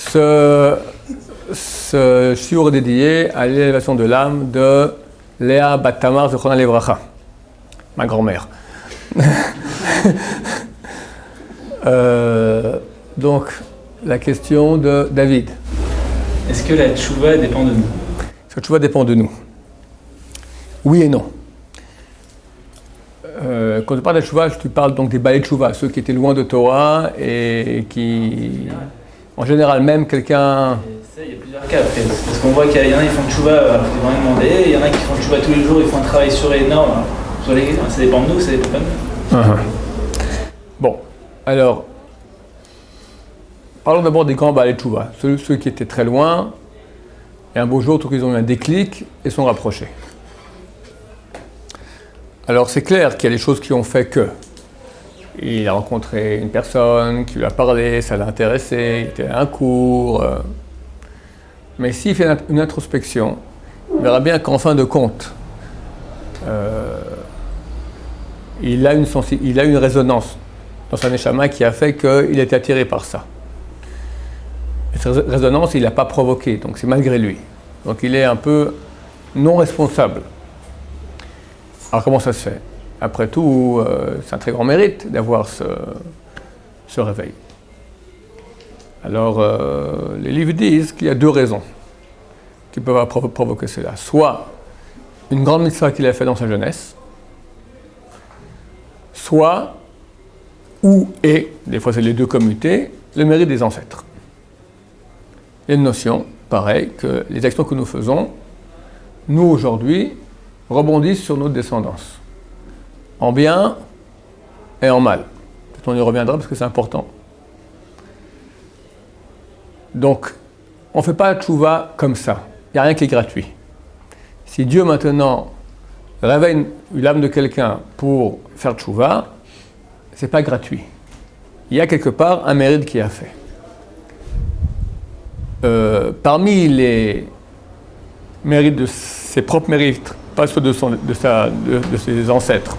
ce shiur est dédié à l'élévation de l'âme de Léa Bat Tamar Zichronah Livracha, ma grand-mère. Donc, la question de David. Est-ce que la tchouva dépend de nous? Est-ce que la tchouva dépend de nous? Oui et non. Quand tu parles de la tchouva, tu parles donc des balais de tchouva, ceux qui étaient loin de Torah et qui, en général, même quelqu'un... Il y a plusieurs cas après, parce qu'on voit qu'il y en a qui font de tchouva alors qu'ils vont rien demander, il y en a qui font de tchouva tous les jours, ils font un travail sur énorme. Ça dépend de nous, ça dépend pas de nous. Bon, alors, parlons d'abord des grands balais de tchouva, ceux qui étaient très loin, et un beau jour, ils ont eu un déclic et sont rapprochés. Alors c'est clair qu'il y a des choses qui ont fait que. Il a rencontré une personne qui lui a parlé, ça l'a intéressé, il était à un cours. Mais s'il fait une introspection, il verra bien qu'en fin de compte, il a une résonance dans sa neshama qui a fait qu'il était attiré par ça. Et cette résonance, il ne l'a pas provoquée, donc c'est malgré lui. Donc il est un peu non responsable. Alors comment ça se fait? Après tout, c'est un très grand mérite d'avoir ce réveil. Alors, les livres disent qu'il y a deux raisons qui peuvent provoquer cela. Soit une grande mitzvah qu'il a fait dans sa jeunesse, soit, ou et, des fois c'est les deux commutés, le mérite des ancêtres. Il y a une notion, pareil, que les actions que nous faisons, nous aujourd'hui, rebondissent sur notre descendance, en bien et en mal. On y reviendra parce que c'est important. Donc, on ne fait pas la tchouva comme ça. Il n'y a rien qui est gratuit. Si Dieu maintenant réveille l'âme de quelqu'un pour faire tchouva, ce n'est pas gratuit. Il y a quelque part un mérite qui a fait. Parmi les mérites de ses propres mérites, pas ceux de ses ancêtres.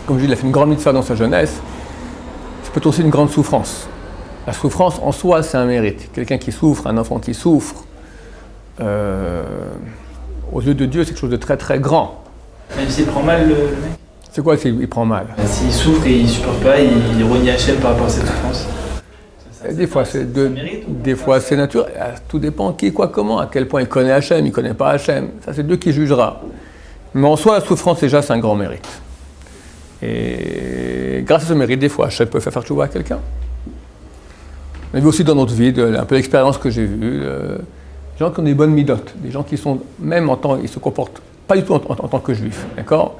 Comme je dis, il a fait une grande mitzvah dans sa jeunesse. C'est peut-être aussi une grande souffrance. La souffrance en soi, c'est un mérite. Quelqu'un qui souffre, un enfant qui souffre, aux yeux de Dieu, c'est quelque chose de très très grand. Même s'il prend mal le mec? C'est quoi s'il prend mal? S'il souffre et il ne supporte pas, il renie Hachem par rapport à cette souffrance. Des fois c'est naturel. Tout dépend qui, quoi, comment, à quel point il connaît Hachem, il ne connaît pas Hachem. Ça, c'est Dieu qui jugera. Mais en soi, la souffrance, déjà, c'est un grand mérite. Et grâce à ce mérite, des fois, Hachem peut faire tchouva à quelqu'un. On a vu aussi dans notre vie, un peu l'expérience que j'ai vue, des gens qui ont des bonnes midotes, des gens qui sont, même ils se comportent pas du tout en tant que juifs, d'accord?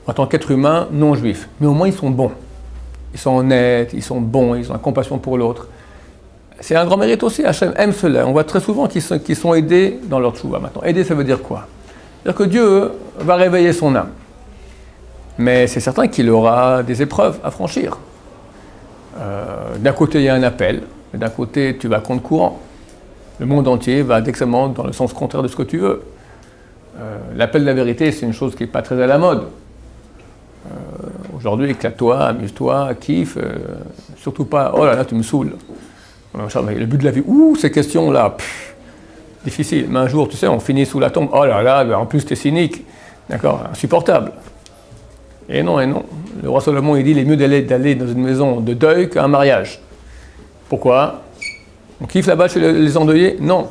En tant qu'être humain non juif. Mais au moins, ils sont bons. Ils sont honnêtes, ils sont bons, ils ont la compassion pour l'autre. C'est un grand mérite aussi, Hachem aime cela. On voit très souvent qu'ils sont aidés dans leur tchouva maintenant. Aider, ça veut dire quoi? C'est-à-dire que Dieu va réveiller son âme. Mais c'est certain qu'il aura des épreuves à franchir. D'un côté, il y a un appel, mais d'un côté, tu vas contre courant. Le monde entier va exactement dans le sens contraire de ce que tu veux. L'appel de la vérité, c'est une chose qui n'est pas très à la mode. Aujourd'hui, éclate-toi, amuse-toi, kiffe, surtout pas, oh là là, tu me saoules. Le but de la vie, ces questions-là, difficile. Mais un jour, tu sais, on finit sous la tombe, oh là là, en plus, t'es cynique, d'accord, insupportable. Et non, le roi Salomon, il dit, il est mieux d'aller dans une maison de deuil qu'un mariage. Pourquoi? On kiffe là-bas chez les endeuillés? Non.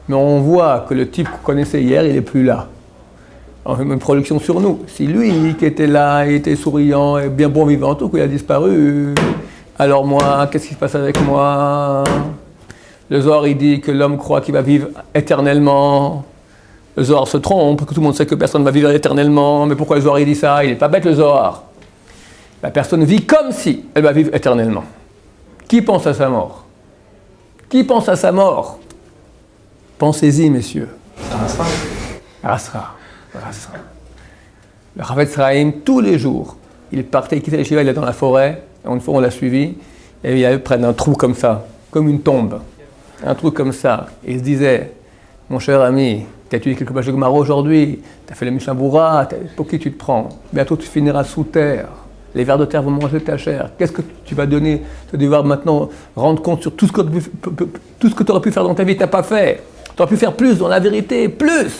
Mais on voit que le type qu'on connaissait hier, il n'est plus là. On fait une projection sur nous. Si lui, qui était là, il était souriant et bien bon vivant, tout coup, il a disparu. Alors moi, qu'est-ce qui se passe avec moi? Le Zohar, il dit que l'homme croit qu'il va vivre éternellement. Le Zohar se trompe, que tout le monde sait que personne ne va vivre éternellement. Mais pourquoi le Zohar, il dit ça? Il n'est pas bête, le Zohar. La personne vit comme si elle va vivre éternellement. Qui pense à sa mort? Qui pense à sa mort? Pensez-y, messieurs. Rasra. Le Chavetz Chaim, tous les jours, il partait, il quittait les Shiva, il est dans la forêt. Une fois, on l'a suivi, et il allait près d'un trou comme ça, comme une tombe. Un trou comme ça. Et il se disait, mon cher ami, tu as étudié quelques pages de Gemara aujourd'hui, tu as fait le Mishnah Berurah, pour qui tu te prends? Bientôt tu finiras sous terre. Les vers de terre vont manger ta chair. Qu'est-ce que tu vas donner? Tu vas devoir maintenant rendre compte sur tout ce que tu aurais pu faire dans ta vie, tu n'as pas fait. Tu aurais pu faire plus dans la vérité, plus.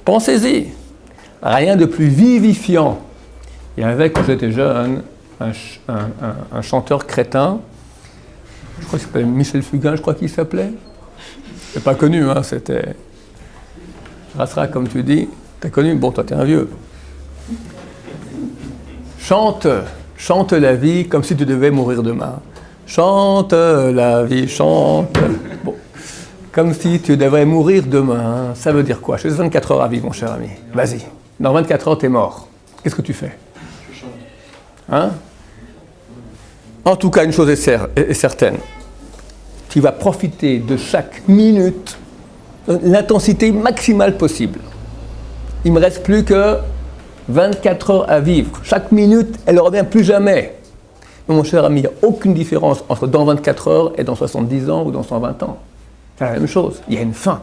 Pensez-y. Rien de plus vivifiant. Il y avait, quand j'étais jeune, un chanteur crétin, je crois qu'il s'appelait Michel Fugain, je crois qu'il s'appelait. C'est pas connu, hein, c'était... Rassera, comme tu dis, t'as connu, bon, toi, t'es un vieux. Chante la vie comme si tu devais mourir demain. Chante la vie, chante. Bon. Comme si tu devrais mourir demain. Ça veut dire quoi? Je suis 24 heures à vivre, mon cher ami. Vas-y. Dans 24 heures, t'es mort. Qu'est-ce que tu fais? Je chante. Hein? En tout cas, une chose est certaine. Tu vas profiter de chaque minute, l'intensité maximale possible. Il ne me reste plus que 24 heures à vivre. Chaque minute, elle ne revient plus jamais. Mais mon cher ami, il n'y a aucune différence entre dans 24 heures et dans 70 ans ou dans 120 ans. C'est la même chose. Il y a une fin.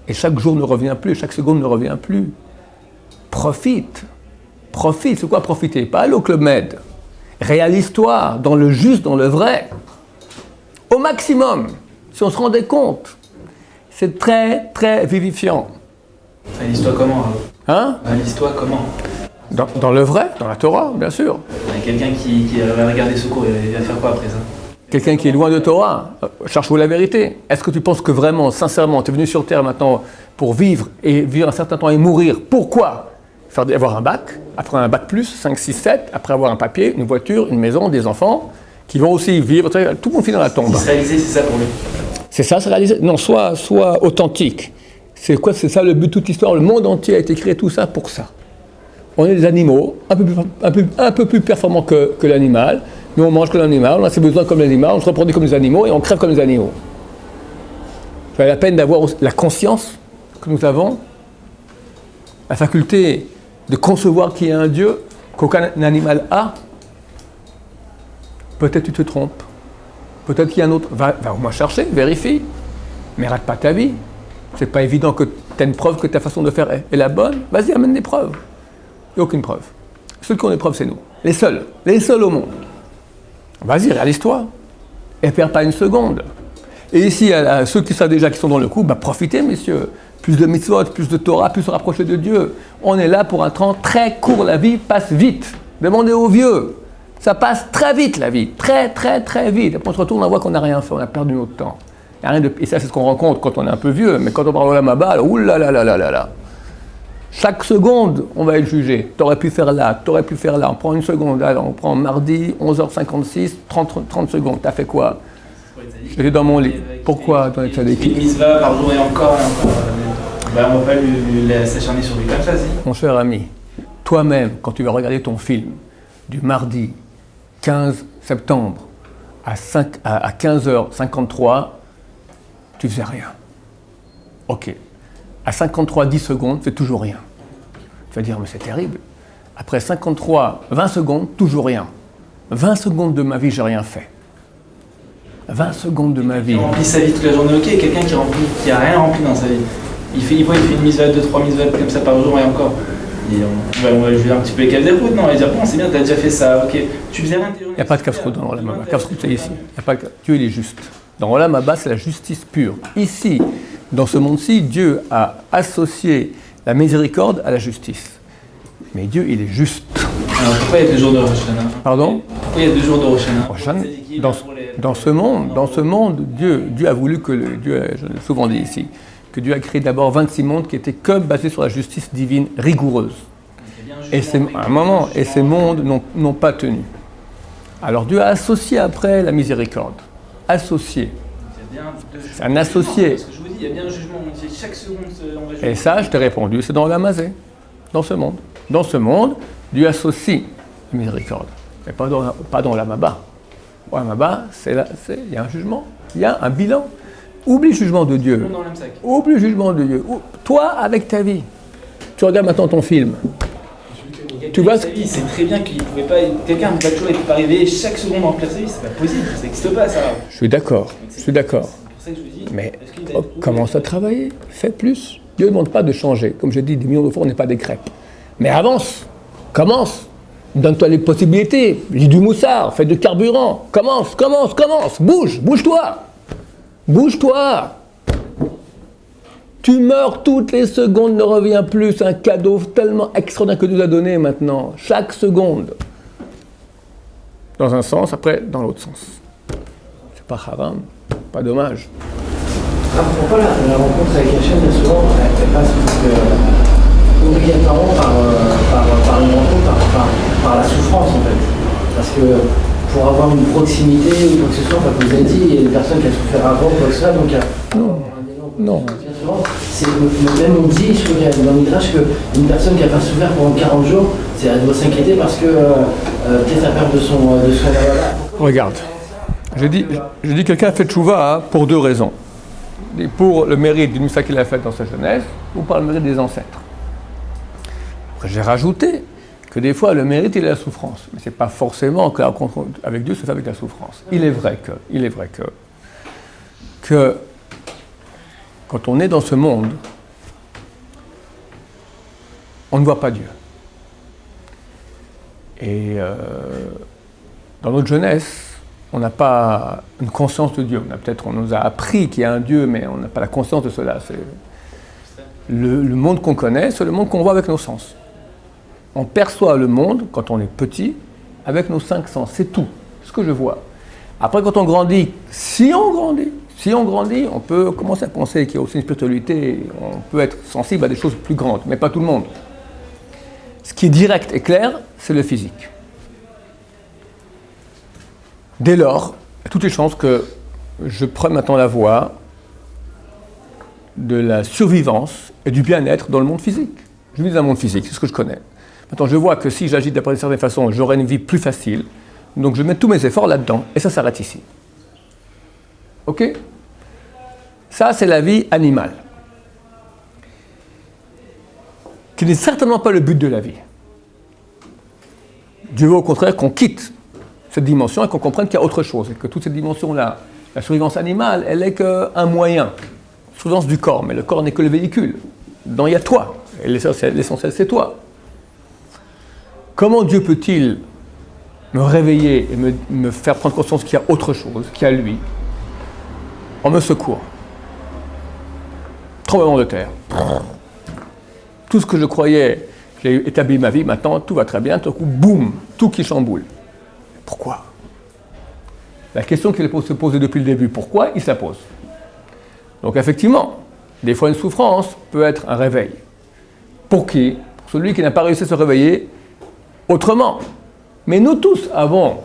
Et chaque jour ne revient plus, chaque seconde ne revient plus. Profite. Profite. C'est quoi profiter? Pas aller au Club Med. Réalise-toi dans le juste, dans le vrai. Au maximum. Si on se rendait compte. C'est très, très vivifiant. Réalise-toi comment? Hein? Réalise-toi comment? Dans le vrai, dans la Torah, bien sûr. Quelqu'un qui va regarder ce cours, il va faire quoi après ça? Quelqu'un qui est loin de Torah, cherche-vous la vérité. Est-ce que tu penses que vraiment, sincèrement, tu es venu sur Terre maintenant pour vivre et vivre un certain temps et mourir? Pourquoi? Avoir un bac, après un bac plus, 5, 6, 7, après avoir un papier, une voiture, une maison, des enfants, qui vont aussi vivre, tout le monde finit dans la tombe. Se réaliser, c'est ça pour lui? C'est ça, se réaliser? Non, sois authentique. C'est quoi? C'est ça le but de toute l'histoire. Le monde entier a été créé tout ça pour ça. On est des animaux, un peu plus performants que l'animal, mais on mange comme l'animal, on a ses besoins comme l'animal, on se reproduit comme les animaux et on crève comme les animaux. Ça vaut la peine d'avoir la conscience que nous avons, la faculté de concevoir qu'il y a un Dieu qu'aucun animal a. Peut-être tu te trompes, peut-être qu'il y a un autre. Va au moins chercher, vérifie, mais rate pas ta vie. C'est pas évident que tu as une preuve que ta façon de faire est la bonne. Vas-y, amène des preuves. Il n'y a aucune preuve. Ceux qui ont des preuves, c'est nous. Les seuls au monde. Vas-y, réalise-toi. Et perds pas une seconde. Et ici, ceux qui savent déjà qui sont dans le coup, profitez, messieurs. Plus de mitzvot, plus de Torah, plus se rapprocher de Dieu. On est là pour un temps très court. La vie passe vite. Demandez aux vieux. Ça passe très vite, la vie. Très, très, très vite. Après, on se retourne, on voit qu'on n'a rien fait. On a perdu notre temps. Et ça, c'est ce qu'on rencontre quand on est un peu vieux. Mais quand on parle de la Maba, oulala. Chaque seconde, on va être jugé. T'aurais pu faire là, t'aurais pu faire là. On prend une seconde. Alors, on prend mardi, 11h56, 30 secondes. T'as fait quoi? J'étais dans mon lit. Pourquoi dans les tzadikim? Une mitzvah par jour et encore. On ne va pas s'acharner sur lui comme ça, si. Mon cher ami, toi-même, quand tu vas regarder ton film du mardi 15 septembre à 15h53, tu faisais rien. Ok. À 53, 10 secondes, c'est toujours rien. Tu vas dire, mais c'est terrible. Après 20 secondes, toujours rien. 20 secondes de ma vie, j'ai rien fait. 20 secondes de ma vie. Il remplit sa vie toute la journée, ok. Quelqu'un qui a rien rempli dans sa vie. Il fait une mitzvah, 2-3 mitzvahs comme ça par jour et encore. Et on va jouer un petit peu les caves d'écoute, non? On va dire, bon, c'est bien, t'as déjà fait ça, ok. Tu faisais rien. Il n'y a pas de casse-route dans l'Olam Haba. Casse-route, c'est ici. Dieu, il est juste. Dans l'Olam Haba, c'est la justice pure. Ici, dans ce monde-ci, Dieu a associé la miséricorde à la justice. Mais Dieu, il est juste. Alors pourquoi il y a 2 jours de Rosh Hashanah? Pardon? Pourquoi il y a 2 jours de Rosh Hashanah? Dans ce monde, Dieu a voulu que, je l'ai souvent dit ici, que Dieu a créé d'abord 26 mondes qui étaient que basés sur la justice divine rigoureuse. Et à un moment, et ces mondes n'ont pas tenu. Alors Dieu a associé après la miséricorde. Associé. C'est un associé. Il y a bien un jugement, chaque seconde on va juger. Et ça, je t'ai répondu, c'est dans l'Amazé, dans ce monde. Dans ce monde, Dieu associe la miséricorde, mais pas dans l'Amaba. Dans l'Amaba, il y a un jugement, il y a un bilan. Oublie le jugement de Dieu. Oublie le jugement de Dieu. Toi, avec ta vie. Tu regardes maintenant ton film. Tu vois ce qu'il c'est très bien qu'il pouvait pas. Quelqu'un ne peut pas arriver chaque seconde remplir sa vie, c'est pas possible, ça n'existe pas ça. Je suis d'accord. Mais commence à travailler, fais plus. Dieu ne demande pas de changer. Comme je dis, des millions de fois, on n'est pas des crêpes. Mais avance. Commence. Donne-toi les possibilités. Lis du moussard, fais du carburant. Commence. Bouge-toi. Bouge-toi. Tu meurs toutes les secondes, ne revient plus. C'est un cadeau tellement extraordinaire que Dieu nous a donné maintenant. Chaque seconde. Dans un sens, après, dans l'autre sens. C'est pas haram, pas dommage. Pourquoi la rencontre avec Hachem, souvent, elle passe obligatoirement par une rencontre, par la souffrance en fait. Parce que pour avoir une proximité ou quoi que ce soit, comme vous avez dit, il y a une personne qui a souffert avant, quoi que ce soit, donc il y a non. C'est même on dit, je trouve qu'il y a dans le Midrash qu'une personne qui n'a pas souffert pendant 40 jours, elle doit s'inquiéter parce que peut-être la perte de son Regarde, je dis quelqu'un a fait tchouva pour deux raisons. Pour le mérite d'une missa qu'il a faite dans sa jeunesse ou par le mérite des ancêtres. Après, j'ai rajouté que des fois le mérite il est la souffrance, mais c'est pas forcément que la rencontre avec Dieu se fait avec la souffrance. Il est vrai que quand on est dans ce monde, on ne voit pas Dieu. Et dans notre jeunesse, on n'a pas une conscience de Dieu. On nous a appris qu'il y a un Dieu, mais on n'a pas la conscience de cela. Le monde qu'on connaît, c'est le monde qu'on voit avec nos sens. On perçoit le monde, quand on est petit, avec nos 5 sens. C'est tout, ce que je vois. Après, quand on grandit, si on grandit, on peut commencer à penser qu'il y a aussi une spiritualité, on peut être sensible à des choses plus grandes, mais pas tout le monde. Ce qui est direct et clair, c'est le physique. Dès lors, il y a toutes les chances que je prenne maintenant la voie de la survivance et du bien-être dans le monde physique. Je vis dans un monde physique, c'est ce que je connais. Maintenant, je vois que si j'agis d'après une certaine façon, j'aurai une vie plus facile. Donc, je mets tous mes efforts là-dedans et ça s'arrête ici. Ok ? Ça, c'est la vie animale. Qui n'est certainement pas le but de la vie. Dieu veut au contraire qu'on quitte cette dimension et qu'on comprenne qu'il y a autre chose. Et que toute cette dimension-là, la survivance animale, elle n'est qu'un moyen. Survivance du corps, mais le corps n'est que le véhicule. Dedans, il y a toi. Et l'essentiel, c'est toi. Comment Dieu peut-il me réveiller et me faire prendre conscience qu'il y a autre chose, qu'il y a lui, en me secourant? Tremblement de terre. Tout ce que je croyais, j'ai établi ma vie, maintenant tout va très bien, tout d'un coup, boum, tout qui chamboule. Pourquoi? La question qu'il faut se poser depuis le début, pourquoi, il se la pose. Donc effectivement, des fois une souffrance peut être un réveil. Pour qui? Pour celui qui n'a pas réussi à se réveiller autrement. Mais nous tous avons,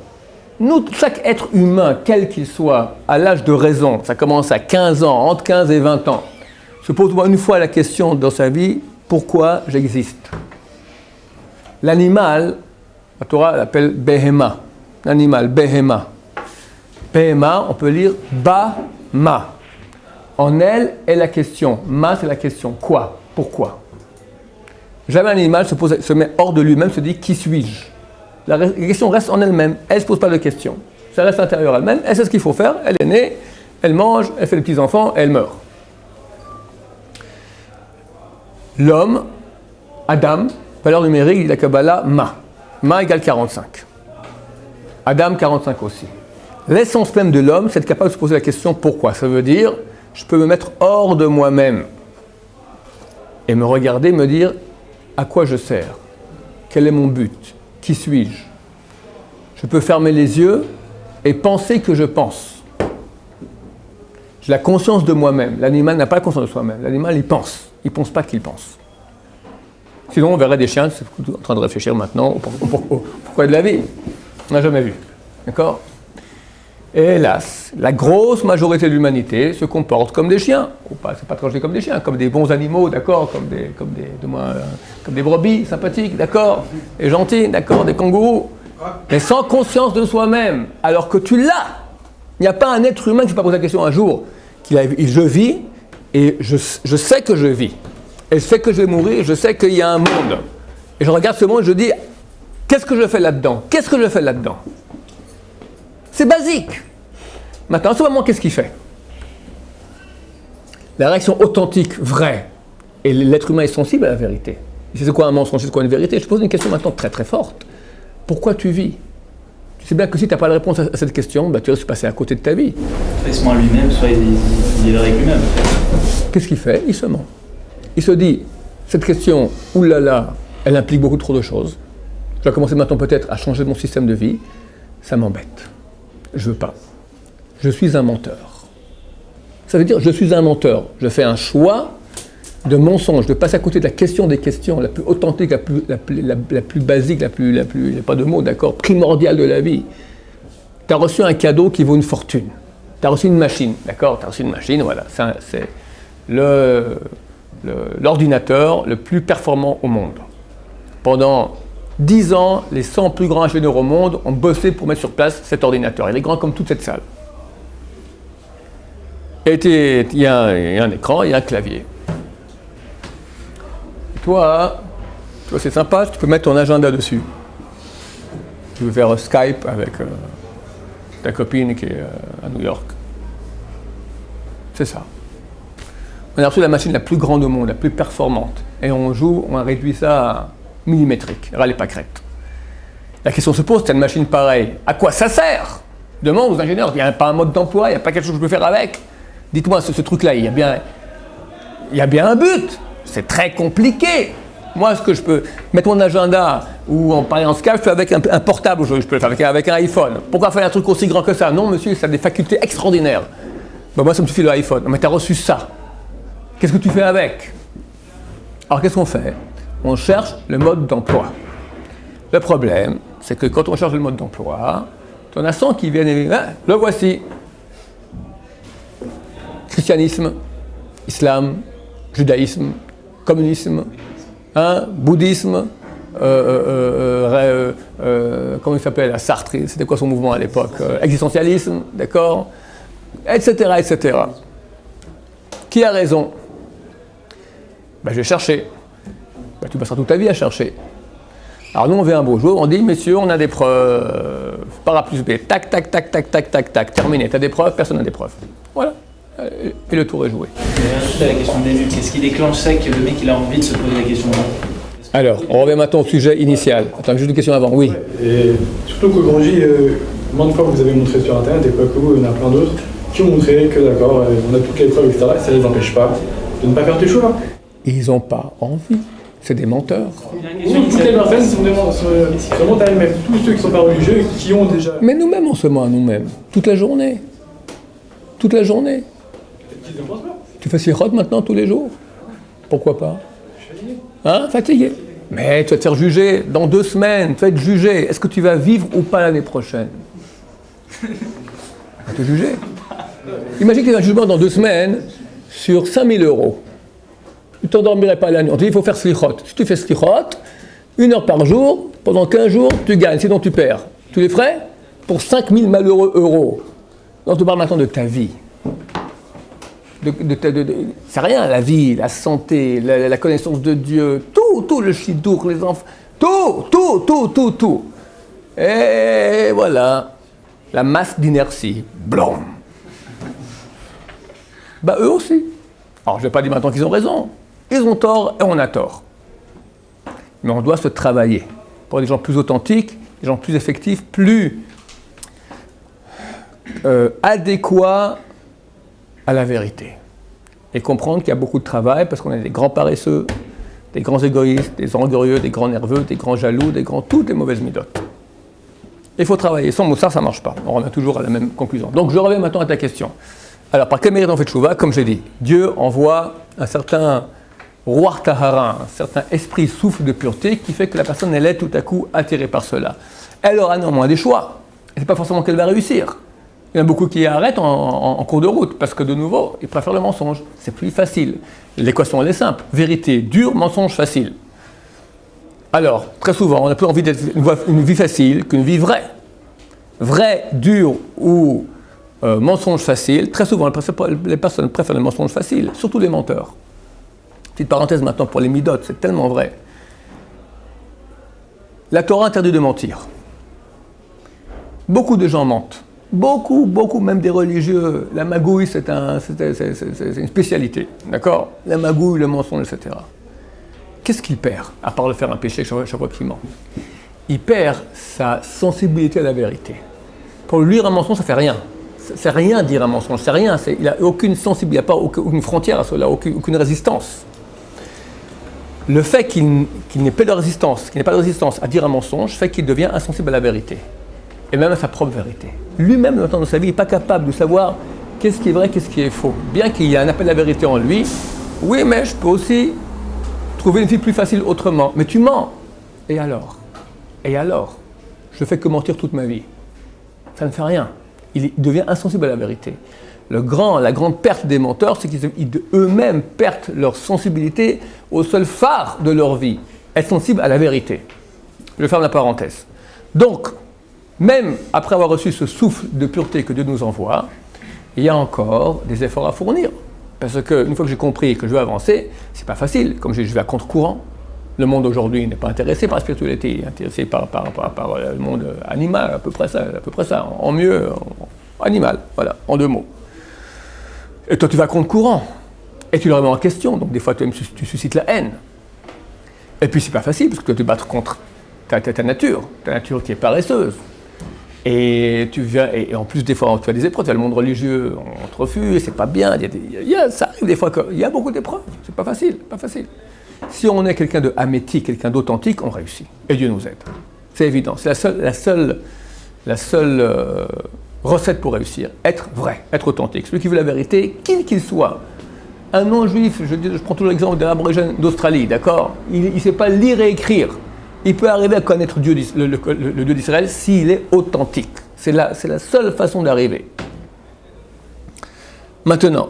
chaque être humain, quel qu'il soit, à l'âge de raison, ça commence à 15 ans, entre 15 et 20 ans, se pose une fois la question dans sa vie, pourquoi j'existe? L'animal, la Torah l'appelle Behema. L'animal, Behema. Behema, on peut lire Ba-ma. En elle est la question. Ma, c'est la question. Quoi? Pourquoi? Jamais un animal se met hors de lui-même, se dit qui suis-je? La question reste en elle-même. Elle ne se pose pas de questions. Ça reste intérieur elle-même. Elle sait ce qu'il faut faire. Elle est née, elle mange, elle fait des petits-enfants, elle meurt. L'homme, Adam, valeur numérique, dit la Kabbalah, Ma. Ma égale 45. Adam, 45 aussi. L'essence même de l'homme, c'est être capable de se poser la question pourquoi. Ça veut dire, je peux me mettre hors de moi-même et me regarder, me dire à quoi je sers, quel est mon but, qui suis-je. Je peux fermer les yeux et penser que je pense. J'ai la conscience de moi-même. L'animal n'a pas la conscience de soi-même. L'animal, il pense. Il ne pense pas qu'il pense. Sinon, on verrait des chiens, c'est en train de réfléchir maintenant pourquoi de la vie. On n'a jamais vu. D'accord? Et hélas, la grosse majorité de l'humanité se comporte comme des chiens. C'est pas tranché comme des chiens, comme des bons animaux, d'accord, comme des brebis sympathiques, d'accord, et gentils, d'accord, des kangourous. Mais sans conscience de soi-même, alors que tu l'as. Il n'y a pas un être humain qui ne s'est pas posé la question un jour. Je vis et je sais que je vis. Et je sais que je vais mourir, je sais qu'il y a un monde. Et je regarde ce monde et je dis, qu'est-ce que je fais là-dedans? Qu'est-ce que je fais là-dedans? C'est basique. Maintenant, à ce moment, qu'est-ce qu'il fait? La réaction authentique, vraie, et l'être humain est sensible à la vérité. C'est quoi un mensonge, c'est quoi une vérité? Je te pose une question maintenant très très forte. Pourquoi tu vis? Tu sais bien que si tu n'as pas la réponse à cette question, bah, tu risques de passer à côté de ta vie. Soit il se ment à lui-même, soit il est vrai avec lui-même. Qu'est-ce qu'il fait? Il se ment. Il se dit, cette question, oulala, elle implique beaucoup trop de choses. Je dois commencer maintenant peut-être à changer mon système de vie. Ça m'embête. Je veux pas. Je suis un menteur. Ça veut dire, je suis un menteur. Je fais un choix de mensonge, de passer à côté de la question des questions, la plus authentique, la plus basique, il n'y a pas de mots, d'accord, primordiale de la vie. Tu as reçu un cadeau qui vaut une fortune. Tu as reçu une machine, d'accord, tu as reçu une machine, voilà. C'est l'ordinateur le plus performant au monde. Pendant 10 ans, les 100 plus grands ingénieurs au monde ont bossé pour mettre sur place cet ordinateur. Il est grand comme toute cette salle. Il y a un écran, il y a un clavier. Toi, c'est sympa, tu peux mettre ton agenda dessus. Tu veux faire Skype avec ta copine qui est à New York. C'est ça. On a reçu la machine la plus grande au monde, la plus performante. Et on a réduit ça à millimétrique, râle et pâquerette. La question se pose, t'as une machine pareille, à quoi ça sert? Demande aux ingénieurs, il n'y a pas un mode d'emploi, il n'y a pas quelque chose que je peux faire avec. Dites-moi, ce truc-là, il y a bien un but. C'est très compliqué. Moi, est-ce que je peux mettre mon agenda ou en parler en Skype, je fais avec un portable aujourd'hui, je peux le faire avec un iPhone. Pourquoi faire un truc aussi grand que ça? Non, monsieur, ça a des facultés extraordinaires. Ben, moi, ça me suffit le iPhone. Mais tu as reçu ça. Qu'est-ce que tu fais avec? Alors, qu'est-ce qu'on fait? On cherche le mode d'emploi. Le problème, c'est que quand on cherche le mode d'emploi, tu en as 100 qui viennent et disent, ah, le voici. Christianisme, islam, judaïsme, communisme, bouddhisme, comment il s'appelle, Sartre, c'était quoi son mouvement à l'époque, existentialisme, d'accord, etc., etc. Qui a raison? Ben, je vais chercher. Ben, tu passeras toute ta vie à chercher. Alors nous, on vient un beau jour, on dit, messieurs, on a des preuves, par A plus B, tac, tac, tac, tac, tac, tac, tac, terminé, tu as des preuves, personne n'a des preuves. Voilà. Et le tour est joué. Et la question des buts, qu'est-ce qui déclenche ça que le mec il a envie de se poser la question? Alors, on revient maintenant au sujet initial. Attends, juste une question avant, oui. Et surtout qu'aujourd'hui, moins de fois vous avez montré sur Internet, et pas que vous, il y en a plein d'autres, qui ont montré que d'accord, on a toutes les preuves, etc. Et ça ne les empêche pas de ne pas faire des choix. Ils n'ont pas envie. C'est des menteurs. Toutes les personnes se mentent à elles-mêmes. Tous ceux qui ne sont pas religieux, qui ont déjà... Mais nous-mêmes, on se ment à nous-mêmes. Toute la journée. Toute la journée. Tu fais sirote maintenant tous les jours? Pourquoi pas? Hein? Fatigué. Mais tu vas te faire juger dans 2 semaines. Tu vas être jugé. Est-ce que tu vas vivre ou pas l'année prochaine? Tu vas te juger. Imagine qu'il y a un jugement dans 2 semaines sur 5 000 €. Tu ne t'endormirais pas la nuit. On te dit il faut faire slichot. Si tu fais slichot, 1 heure par jour, pendant 15 jours, tu gagnes, sinon tu perds. Tu les ferais? Pour 5 000 malheureux euros. Donc tu parles maintenant de ta vie. C'est rien, la vie, la santé, la connaissance de Dieu, tout, le chidouk, les enfants, tout. Et voilà, la masse d'inertie, blom. Bah eux aussi. Alors je ne vais pas dire maintenant qu'ils ont raison, ils ont tort et on a tort. Mais on doit se travailler pour des gens plus authentiques, des gens plus effectifs, plus adéquats à la vérité. Et comprendre qu'il y a beaucoup de travail parce qu'on est des grands paresseux, des grands égoïstes, des orgueilleux, des grands nerveux, des grands jaloux, toutes les mauvaises midotes. Il faut travailler. Sans ça ne marche pas. On revient toujours à la même conclusion. Donc je reviens maintenant à ta question. Alors par quel mérite on fait tchouva? Comme j'ai dit, Dieu envoie un certain roi tahara, un certain esprit souffle de pureté qui fait que la personne elle est tout à coup attirée par cela. Elle aura néanmoins des choix. Et ce n'est pas forcément qu'elle va réussir. Il y en a beaucoup qui arrêtent en cours de route parce que de nouveau, ils préfèrent le mensonge. C'est plus facile. L'équation elle est simple. Vérité dure, mensonge facile. Alors, très souvent, on a plus envie d'être une vie facile qu'une vie vraie. Vrai, dur ou mensonge facile, très souvent les personnes préfèrent le mensonge facile, surtout les menteurs. Petite parenthèse maintenant pour les midotes, c'est tellement vrai. La Torah interdit de mentir. Beaucoup de gens mentent. Beaucoup, même des religieux. La magouille, c'est une spécialité. D'accord? La magouille, le mensonge, etc. qu'est-ce qu'il perd, à part le faire un péché chaque fois qu'il ment? Il perd sa sensibilité à la vérité. Pour lui, dire un mensonge, ça fait rien. C'est rien dire un mensonge, c'est rien. Il n'a aucune sensibilité, il n'y a pas aucune frontière à cela, aucune résistance. Le fait qu'il n'ait pas de résistance, à dire un mensonge, fait qu'il devient insensible à la vérité. Et même à sa propre vérité. Lui-même, dans le temps de sa vie, il n'est pas capable de savoir qu'est-ce qui est vrai, qu'est-ce qui est faux. Bien qu'il y ait un appel à la vérité en lui, oui, mais je peux aussi trouver une vie plus facile autrement. Mais tu mens. Et alors? Je fais que mentir toute ma vie. Ça ne fait rien. Il devient insensible à la vérité. La grande perte des menteurs, c'est qu'eux-mêmes perdent leur sensibilité au seul phare de leur vie, être sensible à la vérité. Je ferme la parenthèse. Donc, même après avoir reçu ce souffle de pureté que Dieu nous envoie, il y a encore des efforts à fournir. Parce qu'une fois que j'ai compris que je veux avancer, c'est pas facile. Comme je vais à contre-courant. Le monde aujourd'hui n'est pas intéressé par la spiritualité, il est intéressé par le monde animal, à peu près ça, en mieux, animal, voilà, en 2 mots. Et toi tu vas contre courant, et tu le remets en question, donc des fois tu suscites la haine. Et puis c'est pas facile, parce que tu dois te battre contre ta nature qui est paresseuse. Et en plus des fois tu as des épreuves, tu as le monde religieux, on te refuse, c'est pas bien, ça arrive des fois qu'il y a beaucoup d'épreuves, c'est pas facile. Si on est quelqu'un de amétique, quelqu'un d'authentique, on réussit. Et Dieu nous aide. C'est évident. C'est la seule recette pour réussir. Être vrai, être authentique. Celui qui veut la vérité, qui qu'il soit. Un non-juif, je prends toujours l'exemple d'un aborigène d'Australie, d'accord? Il ne sait pas lire et écrire. Il peut arriver à connaître Dieu, le Dieu d'Israël s'il est authentique. C'est la seule façon d'arriver. Maintenant,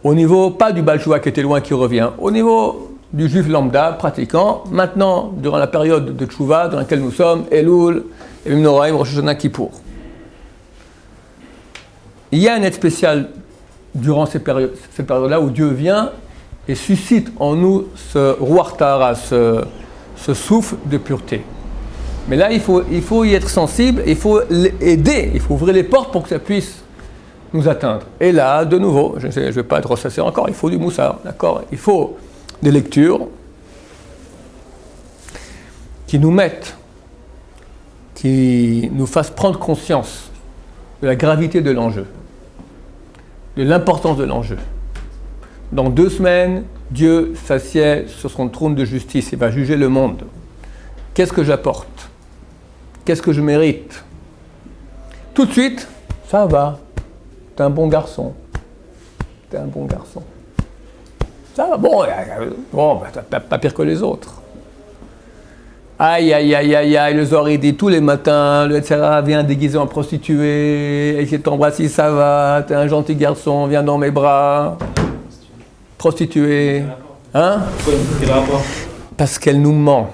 au niveau, pas du Baal Tshuva qui était loin, qui revient, au niveau du juif lambda, pratiquant, maintenant, durant la période de Tshuva dans laquelle nous sommes, Elul, Yemim Noraim, Rosh Hashanah, Kippour. Il y a une aide spéciale durant cette période-là où Dieu vient et suscite en nous ce Ruach Tahara, ce souffle de pureté. Mais là, il faut y être sensible, il faut aider, il faut ouvrir les portes pour que ça puisse nous atteindre. Et là, de nouveau, je ne vais pas être ressassé encore, il faut du moussard, d'accord? Il faut des lectures qui nous mettent, qui nous fassent prendre conscience de la gravité de l'enjeu, de l'importance de l'enjeu. Dans 2 semaines, Dieu s'assied sur son trône de justice et va juger le monde. Qu'est-ce que j'apporte? Qu'est-ce que je mérite? Tout de suite, ça va, t'es un bon garçon. T'es un bon garçon. Ça va, bon, pas pire que les autres. Aïe, aïe, aïe, aïe, aïe, le Zohar il dit tous les matins, le etc. vient déguisé en prostituée, et qu'il t'embrasse si ça va, t'es un gentil garçon, viens dans mes bras. Prostituée. Hein? Quel rapport? Parce qu'elle nous ment.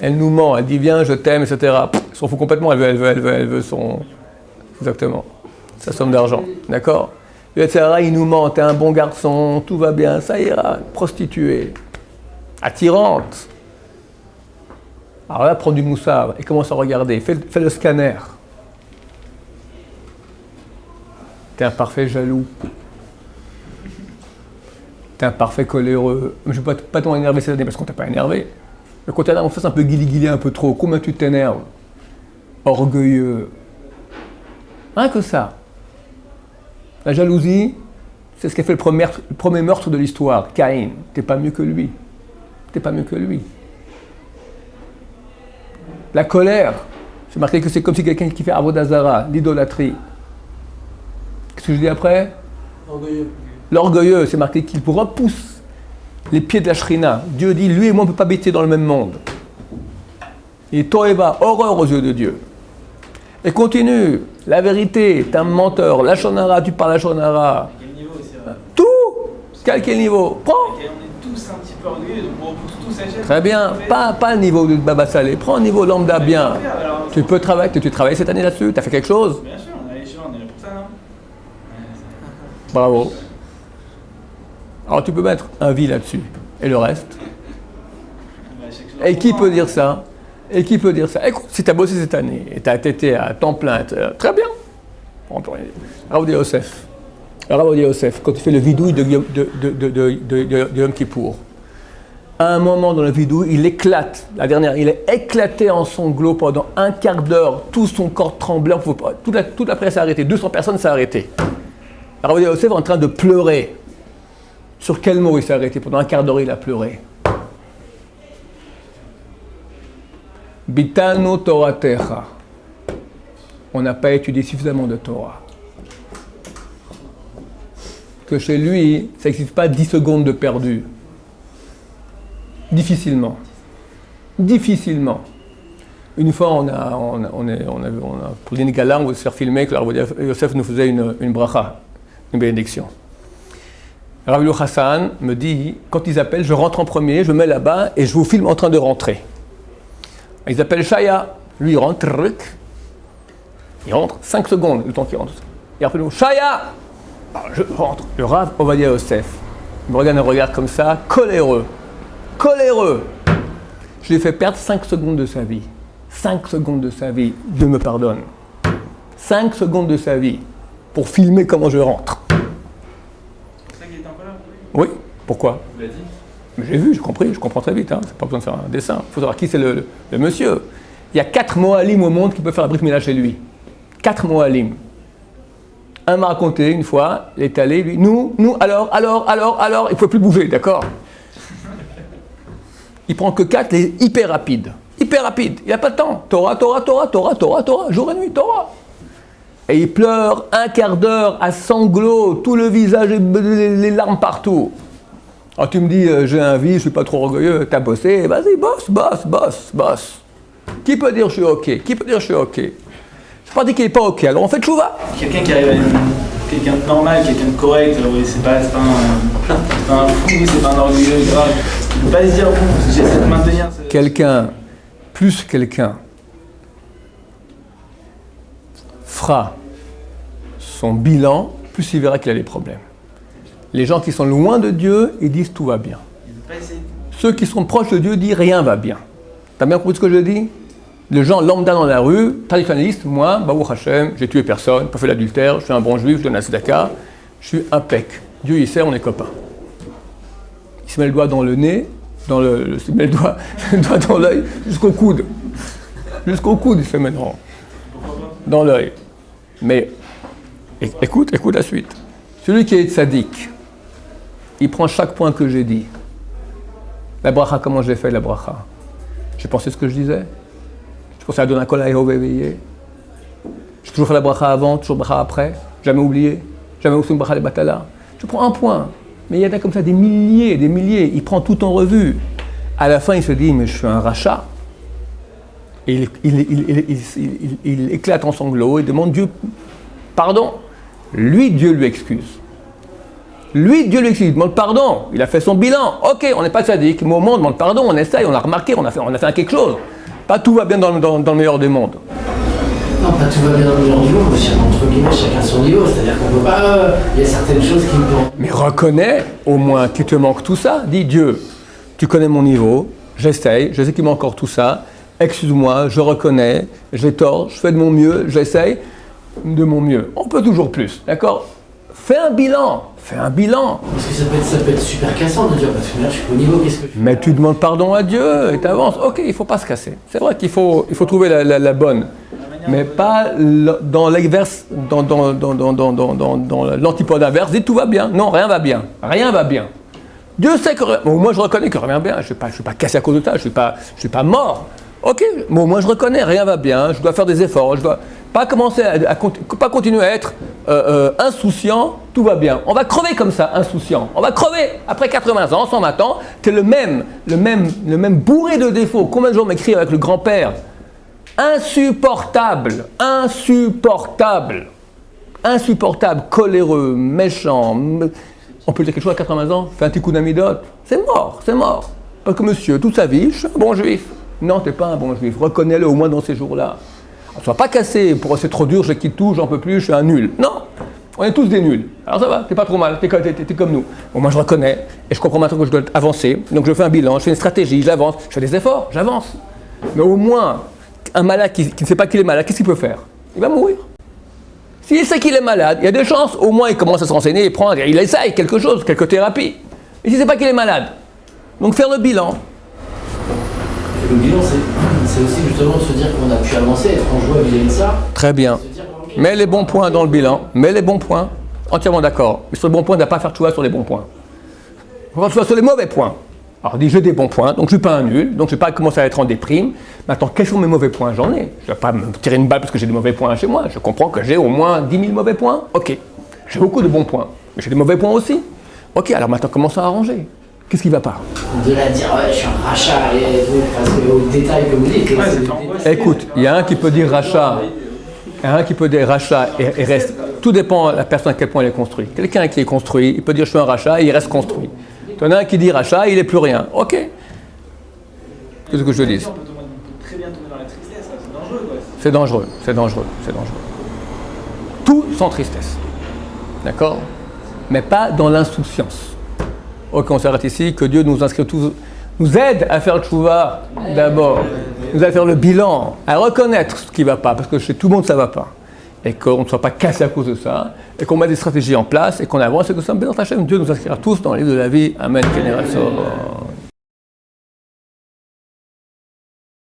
Elle nous ment, elle dit viens, je t'aime, etc. Elle s'en fout complètement, elle veut son. Exactement. Sa somme d'argent. D'accord? Le etc. il nous ment, t'es un bon garçon, tout va bien, ça ira. Prostituée. Attirante. Alors là, prends du moussard et commence à regarder. Fais le scanner. T'es un parfait jaloux. T'es un parfait coléreux. Je ne vais pas t'en énerver cette année parce qu'on t'a pas énervé. Mais quand t'es là, on fait un peu guili-guili un peu trop. Combien tu t'énerves? Orgueilleux. Rien que ça. La jalousie, c'est ce qui a fait le premier meurtre de l'histoire. Caïn. T'es pas mieux que lui. T'es pas mieux que lui. La colère, c'est marqué que c'est comme si quelqu'un qui fait Avodah Zara, l'idolâtrie. Qu'est-ce que je dis après? Orgueilleux. L'orgueilleux, c'est marqué qu'il repousse les pieds de la Shrina. Dieu dit, lui et moi, on ne peut pas habiter dans le même monde. Et Toeva, horreur aux yeux de Dieu. Et continue, la vérité, t'es un menteur, la shonara, tu parles la shonara. Quel niveau aussi, Tout, quel niveau? Prends. On est tous un petit peu orgueilleux, donc on repousse tous la chaise. Très bien, pas le niveau de Baba Salé, prends un niveau lambda bien. Tu peux travailler, tu travailles cette année là-dessus, tu as fait quelque chose? Bien sûr, on est là pour ça, non? Bravo. Alors tu peux mettre un vie là-dessus. Et le reste? Et qui peut dire ça? Et qui peut dire ça? Écoute, si tu as bossé cette année et tu as été à temps plein, très bien. Rav Yosef, quand tu fais le vidouille de Yom Kippour, À un moment dans la vidéo, il éclate. La dernière, il est éclaté en sanglots pendant un quart d'heure. Tout son corps tremblant. Toute la presse s'est arrêtée. 200 personnes s'est arrêtée. Alors, vous Yosef est en train de pleurer. Sur quel mot il s'est arrêté? Pendant un quart d'heure, il a pleuré. Bitanu Toratecha. On n'a pas étudié suffisamment de Torah. Que chez lui, ça n'existe pas 10 secondes de perdu. Difficilement. Difficilement. Une fois, on a pour une gala, on voulait se faire filmer, que Yosef nous faisait une bracha, une bénédiction. Rabbi Hassan me dit, quand ils appellent, je rentre en premier, je me mets là-bas et je vous filme en train de rentrer. Ils appellent Shaya. Lui, il rentre, il rentre 5 secondes, le temps qu'il rentre. Il appelle Shaya. Alors, je rentre. Le Rav Ovadia Yosef me regarde un regard comme ça, coléreux. Coléreux. Je lui ai fait perdre 5 secondes de sa vie. 5 secondes de sa vie. Dieu me pardonne. 5 secondes de sa vie pour filmer comment je rentre. C'est ça qui est encore là? Oui. Pourquoi? Vous l'avez dit? Mais j'ai vu, j'ai compris, je comprends très vite. Hein. C'est pas besoin de faire un dessin. Il faut savoir qui c'est le monsieur. Il y a 4 Moalim au monde qui peuvent faire la brique Mila chez lui. 4 Moalim. Un m'a raconté une fois, il est allé, lui, nous, alors, il ne pouvait plus bouger, d'accord? Il prend que 4, il est hyper rapide. Hyper rapide, il n'a pas de temps. Torah, jour et nuit, Torah. Et il pleure un quart d'heure à sanglots, tout le visage, les larmes partout. Alors tu me dis, j'ai un vie, je ne suis pas trop orgueilleux, t'as bossé, vas-y, bosse. Qui peut dire je suis ok? Je ne pas dit qu'il n'est pas ok, alors on fait tchouva. Quelqu'un qui arrive à quelqu'un de normal, quelqu'un de correct, c'est pas un fou, c'est pas un orgueilleux grave. Il ne peut pas se dire, bon, j'essaie de maintenir. Quelqu'un fera son bilan, plus il verra qu'il a des problèmes. Les gens qui sont loin de Dieu, ils disent tout va bien. Ceux qui sont proches de Dieu disent rien va bien. T'as bien compris ce que je dis? Les gens lambda dans la rue, traditionnalistes, moi, Baruch Hashem, j'ai tué personne, pas fait l'adultère, je suis un bon juif, je donne la tzedaka, je suis impec. Dieu il sait, on est copains. Il se met le doigt dans le nez, il se met le doigt dans l'œil, jusqu'au coude. Jusqu'au coude, il se met dans l'œil. Mais écoute la suite. Celui qui est tzaddik, il prend chaque point que j'ai dit. La bracha, comment j'ai fait la bracha? J'ai pensé ce que je disais. Je pensais à donner un kol à Yehova éveillé. J'ai toujours fait la bracha avant, toujours la bracha après. Jamais oublié. Jamais oublié une bracha de batala. Je prends un point. Mais il y en a comme ça des milliers. Il prend tout en revue. À la fin, il se dit, mais je suis un rachat. Et il éclate en sanglots et demande Dieu pardon. Lui, Dieu lui excuse. Il demande pardon. Il a fait son bilan. Ok, on n'est pas sadique, mais au moins on demande pardon, on essaye, on a remarqué, on a fait quelque chose. Pas tout va bien dans le meilleur des mondes. Non, pas tout va bien dans le meilleur du monde, entre guillemets, chacun son niveau. C'est-à-dire qu'on peut pas. Il y a certaines choses qui me font. Mais reconnais au moins qu'il te manque tout ça. Dis Dieu, tu connais mon niveau, j'essaye, je sais qu'il m'en encore tout ça. Excuse-moi, je reconnais, j'ai tort, je fais de mon mieux, j'essaye de mon mieux. On peut toujours plus, d'accord? Fais un bilan. Parce que ça peut être super cassant de dire, parce que là je suis au niveau, qu'est-ce que je fais? Mais tu demandes pardon à Dieu et tu avances. Ok, il ne faut pas se casser. C'est vrai qu'il faut trouver la bonne. Mais pas dans l'inverse, dans l'antipode inverse. Dis tout va bien. Non, rien va bien. Dieu sait que. Au moins je reconnais que rien va bien. Je ne suis pas cassé à cause de ça. Je suis pas mort. Ok, mais au moins je reconnais, rien va bien. Je dois faire des efforts. Je dois pas commencer pas continuer à être insouciant, tout va bien. On va crever comme ça, insouciant. On va crever après 80 ans, 120 ans. T'es le même bourré de défauts. Combien de gens m'écrivent avec le grand-père? Insupportable, coléreux, méchant. On peut dire quelque chose à 80 ans, fais un petit coup d'amidot. C'est mort. Parce que monsieur, toute sa vie, je suis un bon juif. Non, t'es pas un bon juif. Reconnais-le au moins dans ces jours-là. Ne sois pas cassé, c'est trop dur, je quitte tout, j'en peux plus, je suis un nul. Non, on est tous des nuls. Alors ça va, t'es pas trop mal, t'es comme nous. Bon, moi je reconnais, et je comprends maintenant que je dois avancer, donc je fais un bilan, je fais une stratégie, j'avance, je fais des efforts, j'avance. Mais au moins, un malade qui ne sait pas qu'il est malade, qu'est-ce qu'il peut faire? Il va mourir. S'il sait qu'il est malade, il y a des chances, au moins il commence à se renseigner, il essaye quelque chose, quelques thérapies. Mais s'il ne sait pas qu'il est malade, Donc faire le bilan. Le bilan, c'est aussi justement de se dire qu'on a pu avancer, être en joie vis-à-vis de ça. Très bien. Mets les bons points dans le bilan. Mets les bons points. Entièrement d'accord. Mais sur les bons points, on ne doit pas faire choix sur les bons points. On va faire sur les mauvais points. Alors, j'ai des bons points, donc je ne suis pas un nul, donc je ne vais pas commencer à être en déprime. Maintenant, quels sont mes mauvais points? J'en ai. Je ne vais pas me tirer une balle parce que j'ai des mauvais points chez moi. Je comprends que j'ai au moins 10 000 mauvais points. Ok. J'ai beaucoup de bons points, mais j'ai des mauvais points aussi. Ok, alors maintenant, commençons à arranger. Qu'est-ce qui ne va pas? De la dire, ouais, je suis un rachat, et tout, parce que au détail que vous dites. Écoute, il y a un qui peut dire rachat. Il y a un qui peut dire rachat et reste. Tout dépend de la personne à quel point elle est construite. Quelqu'un qui est construit, il peut dire je suis un rachat et il reste construit. Il y en a un qui dit rachat, il n'est plus rien. Ok. Qu'est-ce que je dis? On peut très bien tomber dans la tristesse, c'est dangereux quoi. C'est dangereux, c'est dangereux, c'est dangereux. Tout sans tristesse. D'accord? Mais pas dans l'insouciance. Ok, on s'arrête ici, que Dieu nous inscrit tous, nous aide à faire le tchouva d'abord, nous aide à faire le bilan, à reconnaître ce qui ne va pas, parce que chez tout le monde ça ne va pas. Et qu'on ne soit pas cassé à cause de ça, et qu'on mette des stratégies en place, et qu'on avance, et que ça me bénisse la chaîne. Dieu nous inscrira tous dans le livre de la vie. Amen.